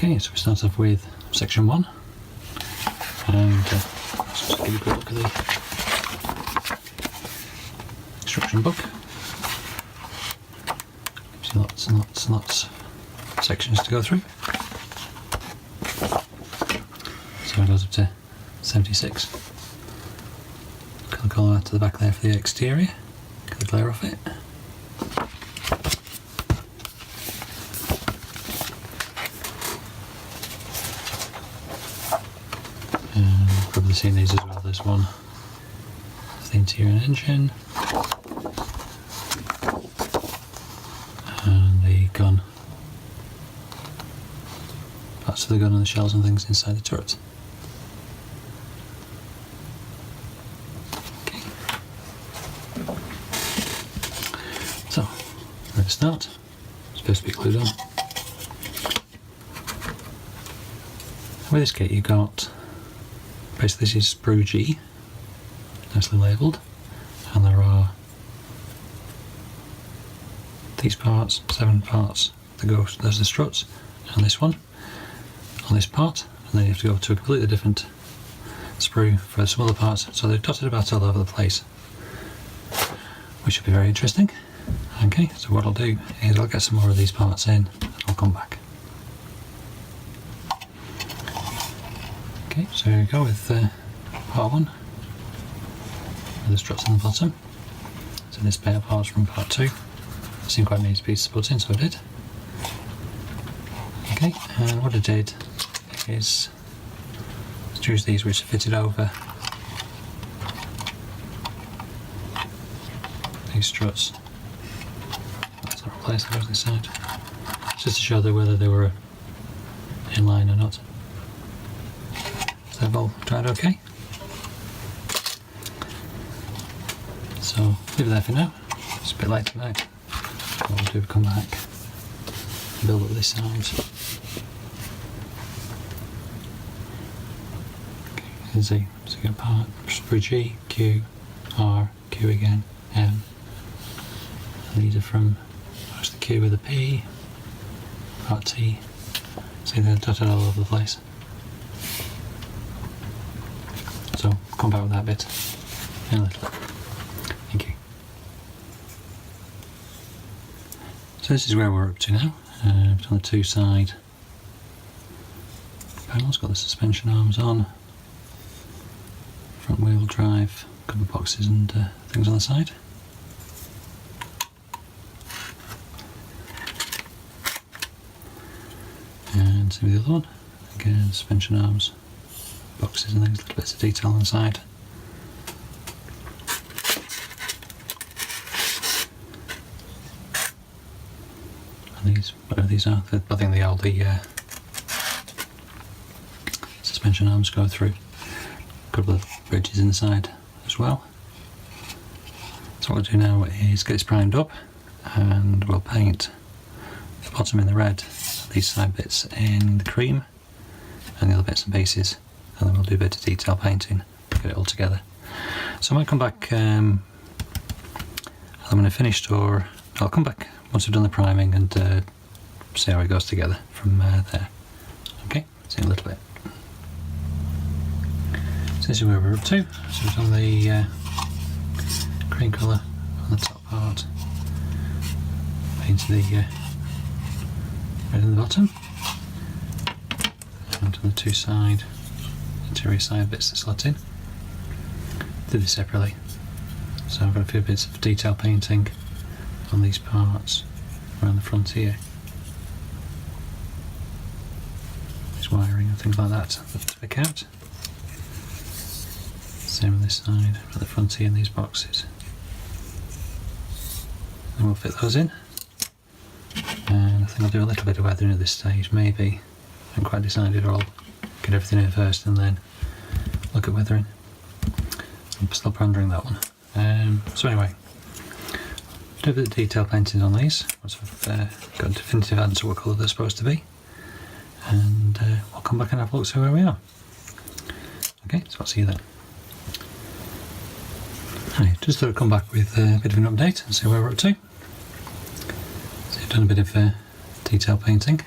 Okay, so we start off with section 1, and let's just give a quick look at the instruction book. Gives you lots and lots and lots of sections to go through. So it goes up to 76. Got the collar to the back there for the exterior. Get the glare off it. Probably seen these as well. There's one for the interior engine and the gun, parts of the gun and the shells and things inside the turret. Okay. So, ready to start. It's supposed to be glued on. With this kit, you've got basically this is sprue G, nicely labelled, and there are these parts, 7 parts that go, there's the struts, and this one on this part, and then you have to go to a completely different sprue for some other parts, so they're dotted about all over the place, which should be very interesting. Okay, so what I'll do is I'll get some more of these parts in, and I'll come back. Okay, so here we go with part 1, with the struts on the bottom. So this pair of parts from part 2. It seemed quite an easy piece to put in, so I did. Okay, and what I did is choose these which are fitted over these struts. That's not replaced, that goes this side. Just to show whether they were in line or not. They've all dried okay. So leave it there for now. It's a bit late tonight. What we'll do is come back and build up this side. Okay, here's the second part. Sprue G, Q, R, Q again, M. And these are from the Q with a P, part T. See, they're dotted all over the place. So come back with that bit in a little bit. Thank you. So this is where we're up to now. We've done the 2 side panels, got the suspension arms on, front wheel drive, a couple of boxes and things on the side. And same with the other one. Again, suspension arms, boxes and things, little bits of detail on the side. And these, whatever these are, I think they all the suspension arms go through. A couple of bridges inside as well. So what we'll do now is get this primed up, and we'll paint the bottom in the red, these side bits in the cream, and the other bits and pieces. And then we'll do a bit of detail painting, get it all together. So I might come back either when I've finished, or I'll come back once we've done the priming and see how it goes together from there. Okay, see you in a little bit. So this is where we're up to. So we've done the cream colour on the top part, painted the red in the bottom, and on the 2 side interior side bits to slot in. Did this separately. So I've got a few bits of detail painting on these parts around the front here. There's wiring and things like that to pick out. Same on this side, at the front here in these boxes. And we'll fit those in. And I think I'll do a little bit of weathering at this stage, maybe. I haven't quite decided, or I'll get everything in first and then look at weathering. I'm still pondering that one. So anyway, do a bit of detail painting on these once I've got a definitive answer what colour they're supposed to be, and we'll come back and have a look, see where we are. Okay, so I'll see you then. Right, just thought I'd come back with a bit of an update and see where we're up to. So I've done a bit of detail painting.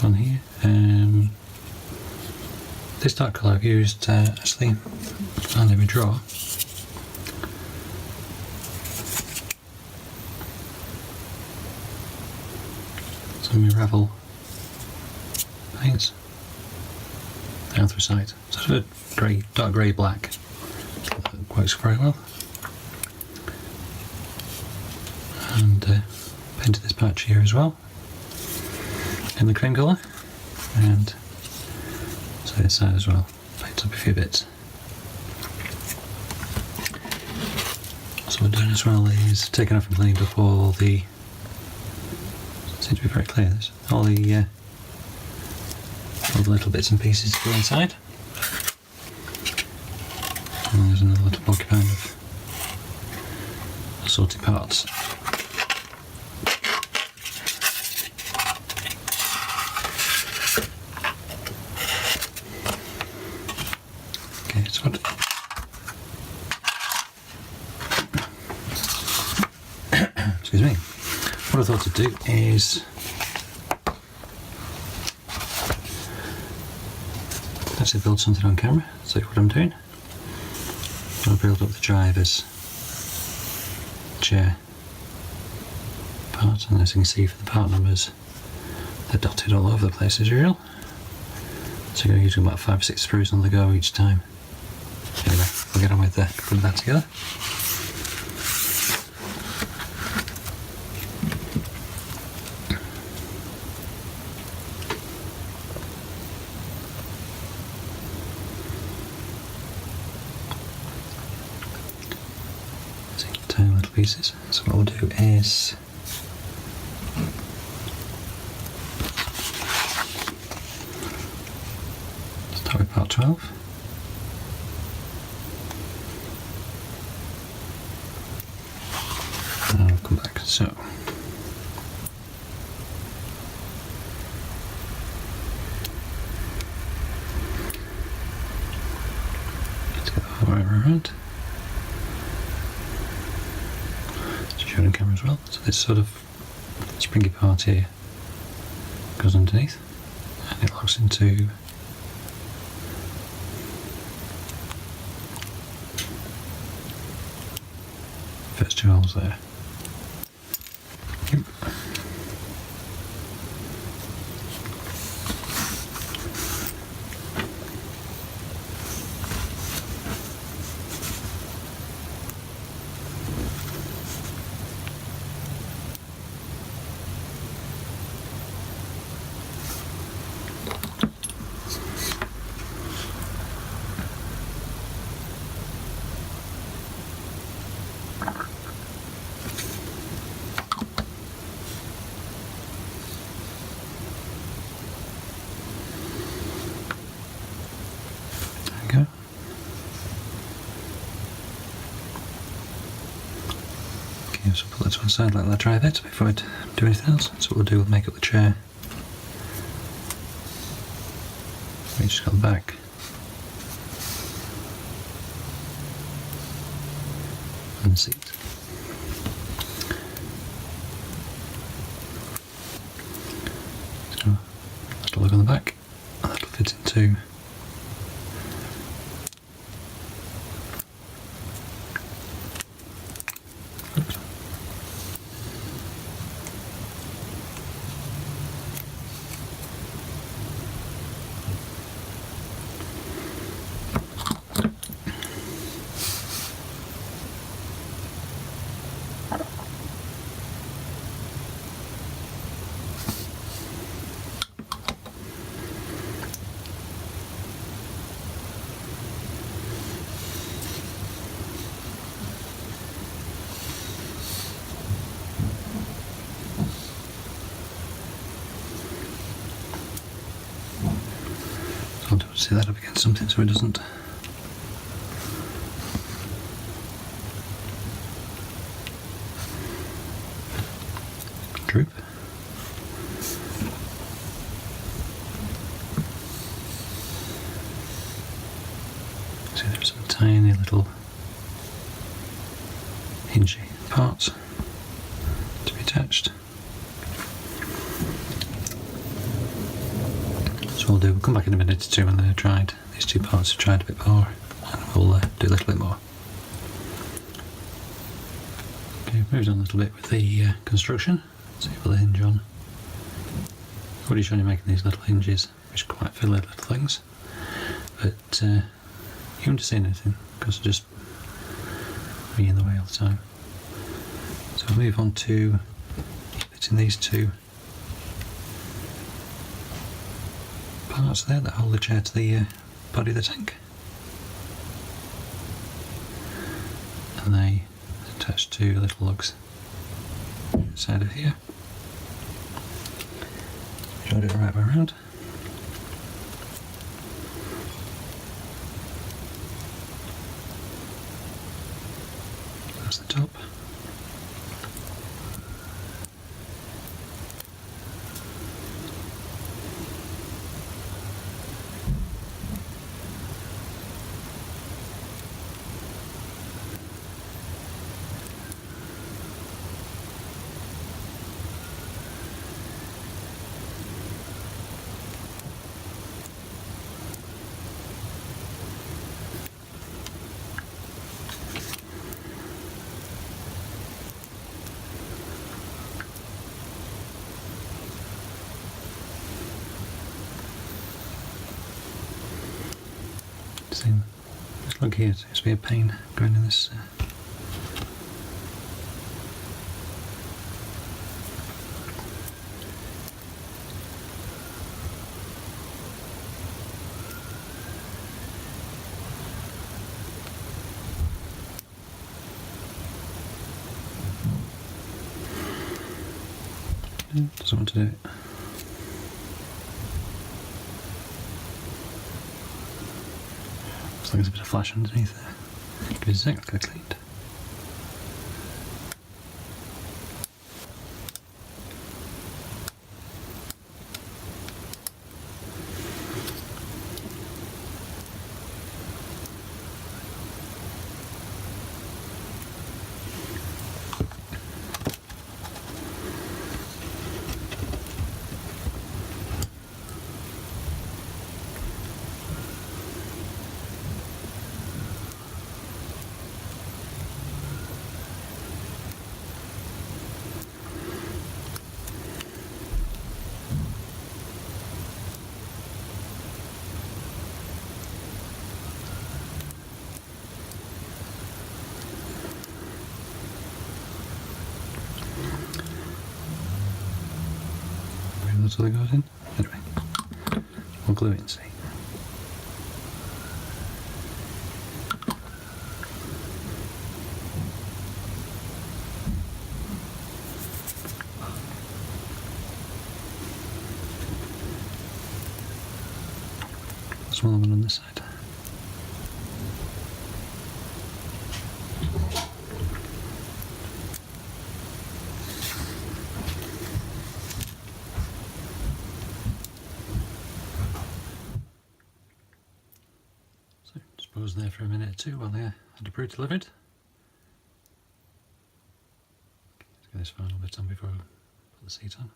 on here. This dark colour I've used actually found in my drawer. Some Ravel paints, anthracite, sort of a grey, dark grey black. That works very well. And painted this patch here as well in the cream colour, and so this side as well. Painted up a few bits. So what we're doing as well is taking off and cleaning up all the. Seems to be very clear. This all the little bits and pieces go inside. And there's another little bulky kind of assorted parts. Okay, so what excuse me. What I thought to do is actually build something on camera, see what I'm doing. I'll build up the driver's chair part, and as you can see for the part numbers, they're dotted all over the place as usual. So you're using about 5 or 6 screws on the go each time. Anyway, we'll get on with putting that together. Tiny little pieces. So what we'll do is start with part 12. And we'll come back. So let's get the whole way around. Shown on camera as well. So this sort of springy part here goes underneath and it locks into first 2 holes there. Yep. Go. Okay, so put that to one side, let that dry a bit before I do anything else. So what we'll do, we'll make up the chair. We just got the back. And the seat. So that'll look on the back, and that'll fit into I'll do see that up against something so it doesn't droop. See, there's some tiny little hingy parts to be attached. So we'll do, we'll come back in a minute or two when they're dried. These two parts are dried a bit more, and we'll do a little bit more. Okay, we've moved on a little bit with the construction. See if we'll hinge on. I've already shown you making these little hinges, which are quite fiddly little things. But you won't see anything, because they're just me in the way all the time. So we'll move on to fitting these two parts there that hold the chair to the body of the tank. And they attach to little lugs inside of here. Try to do it the right way around. That's the top. See, this lug here seems to be a pain going in this. Doesn't want to do it. Looks like there's a bit of flash underneath there. Good, exactly cleaned. That's all that goes in. Anyway, we'll glue it and see. Smaller one on this side. Pause there for a minute or two while they're delivered. Let's get this final bit on before I put the seat on.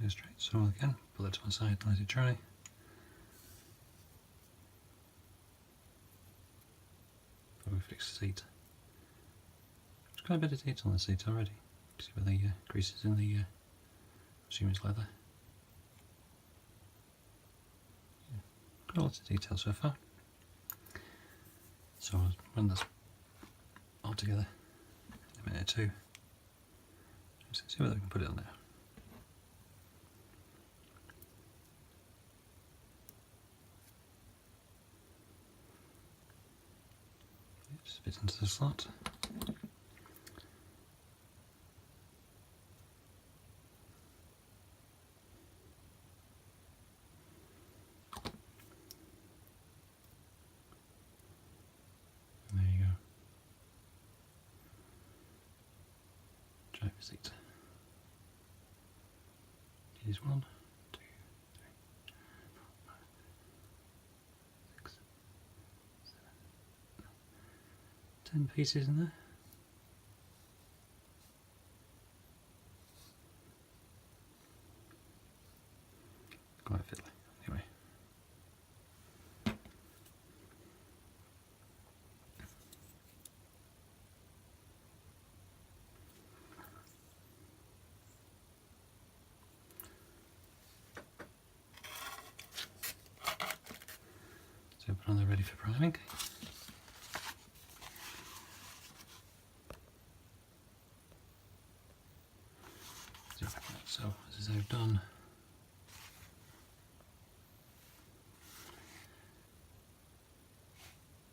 Here's straight, so again, put that to one side, let it dry. Before we fix the seat. There's quite a bit of detail on the seat already. You can see where the greases in the, assume it's leather. Yeah, got lots of detail so far. So I'll run this all together in a minute or two. See whether we can put it on there. fits into the slot. There you go. Driver seat. Here's 1, 2, 3, 4, 5, 6, 7, 10 pieces in there. Quite fiddly, anyway. So put on there ready for priming. So as I've done,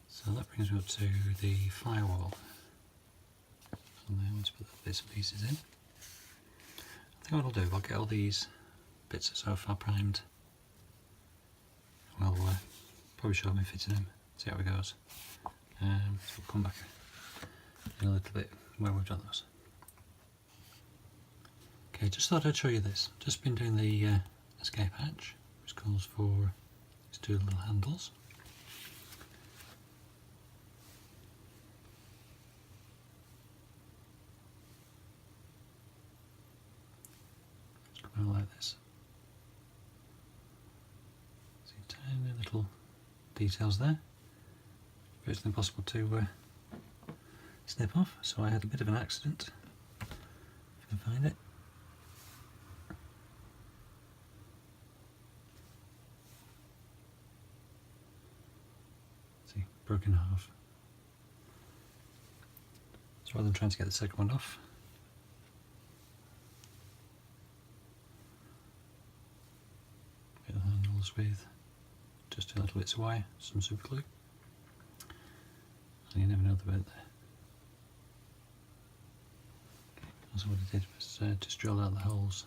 so that brings me up to the firewall. And then let's put the bits and pieces in. I think what I'll do, I'll get all these bits so far primed. We'll probably show me fitting them, see how it goes. So we'll come back in a little bit where we've done those. Okay, just thought I'd show you this. Just been doing the escape hatch, which calls for these 2 little handles. Just come out like this. See tiny little details there. Virtually impossible to snip off, so I had a bit of an accident. If I can find it. See, broken in half. So rather than trying to get the second one off, get the handles with just 2 little bits of wire, some super glue, and you never know the bit there. So what I did was just drill out the holes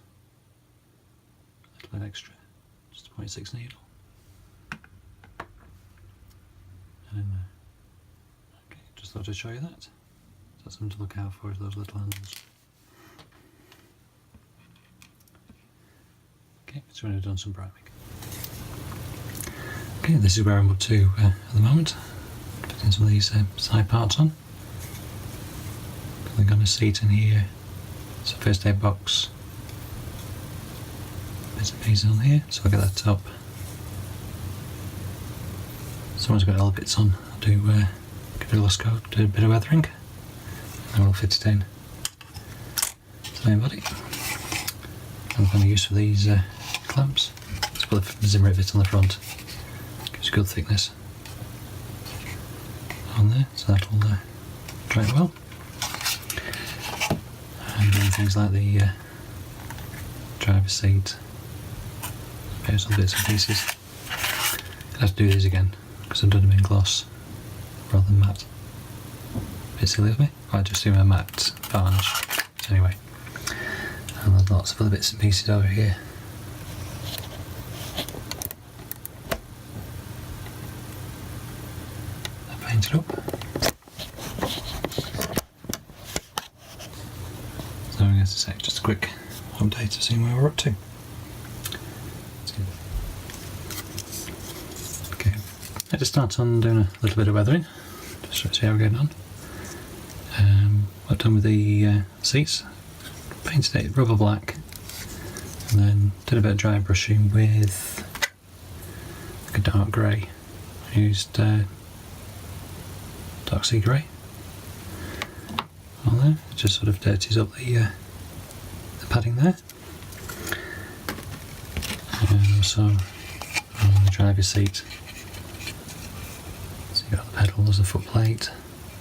a little bit extra, just a 0.6 needle, and in there. Okay, just thought I'd show you that. So that's something to look out for, is those little handles. Okay, so we've done some priming. Okay, this is where I'm up to at the moment. Putting some of these side parts on. I've got a seat in here. It's a first aid box. Bits and pieces on here, so I'll get that top. Someone's got all the bits on. I'll do give it a lost coat, do a bit of weathering, and then we'll fit it in to the main body. I'm going to use for these clamps. Let's put the Zimmer bit on the front. Gives good thickness on there, so that'll dry it well. And doing things like the driver's seat, various other bits and pieces. I'll have to do these again because I've done them in gloss rather than matte. A bit silly of me. I just do my matte varnish. So anyway, and there's lots of other bits and pieces over here. I painted up. So I guess a sec, just a quick update to see where we're up to. Okay, I just start on doing a little bit of weathering, just to see how we're getting on. What I've done with the seats, painted it rubber black, and then did a bit of dry brushing with like a dark grey. I used dark sea grey on there. It just sort of dirties up the padding there. And also on the driver's seat, so you've got the pedals, the foot plate.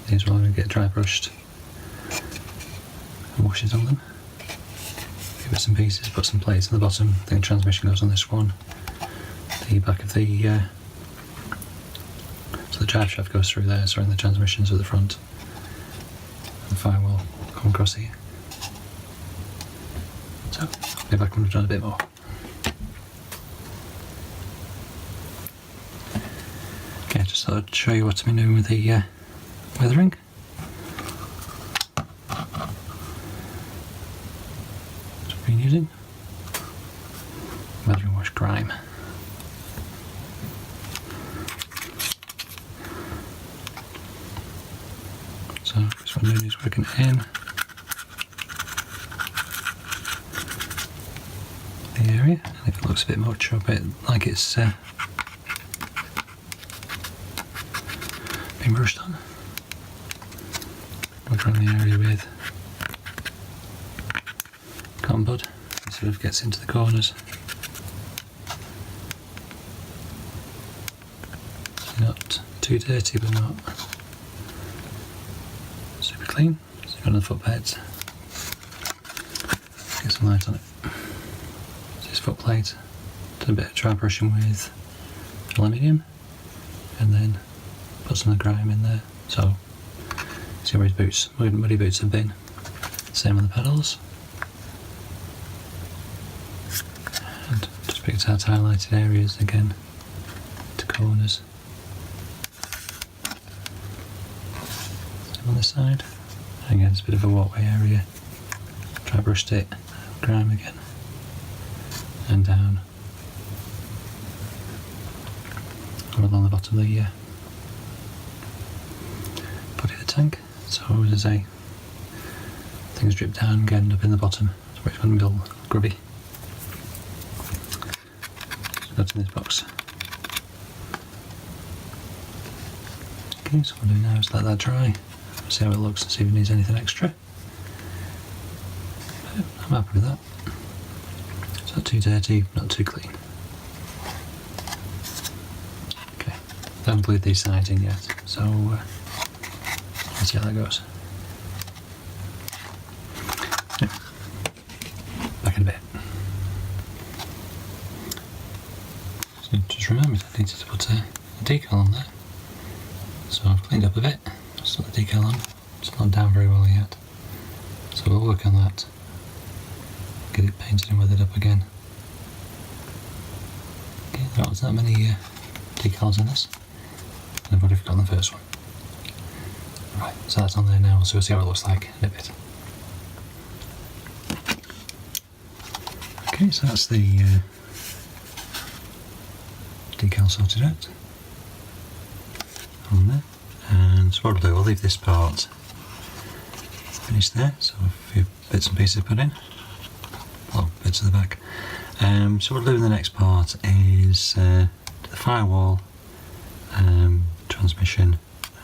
These are all going to get dry brushed and washes on them. Few bits and pieces, put some plates on the bottom. I think the transmission goes on this one. The back of the so the drive shaft goes through there, so the transmission's at the front. And the firewall come across here. So maybe I can have done a bit more. Okay, just thought I'd show you what I'm doing with the weathering. What I've been using. Weathering wash grime. So this one really is working in the area, and if it looks a bit much or a bit like it's been brushed on, work around the area with cotton bud. It sort of gets into the corners. Not too dirty, but not super clean. So you've got the footbeds. Get some light on it. So this foot plate, did a bit of dry brushing with aluminium, and then put some of the grime in there. So see where his boots, muddy boots have been. Same on the pedals. And just picked out highlighted areas again to corners. On this side, again it's a bit of a walkway area. Dry brushed it, grime again, and down all along the bottom of the body of the tank. So as I say, things drip down and end up in the bottom, so it's going to be all grubby. So that's in this box. Okay, so what I'll do now is let that dry. See how it looks and see if it needs anything extra. But I'm happy with that. It's not too dirty, not too clean. Okay, I haven't glued these sides in yet, so let's see how that goes. Yeah. Back in a bit. So just remembered I needed to put a decal on there. So I've cleaned up a bit. Just put the decal on. It's not down very well yet, so we'll work on that. Get it painted and weathered up again. Okay, there aren't that many decals in this, and I've already forgotten the first one. Right, so that's on there now, so we'll see how it looks like in a bit. Okay, so that's the decal sorted out on there. And so what I'll do, I'll leave this part finished there, so a few bits and pieces put in, well, bits of the back. So what I'll do in the next part is the firewall, transmission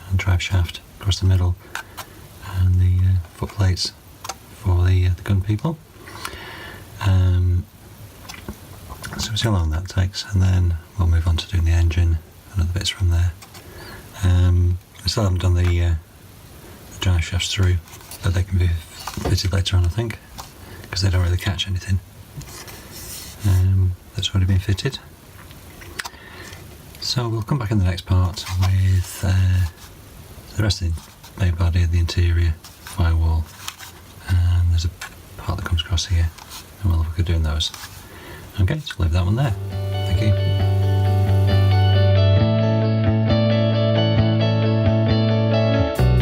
and drive shaft across the middle, and the foot plates for the gun people. So we'll see how long that takes, and then we'll move on to doing the engine and other bits from there. I still haven't done the drive shafts through, but they can be fitted later on, I think, because they don't really catch anything. That's already been fitted. So we'll come back in the next part with the rest of the main body of the interior, firewall, and there's a part that comes across here, and we'll look at doing those. Okay, so we'll leave that one there. Thank you.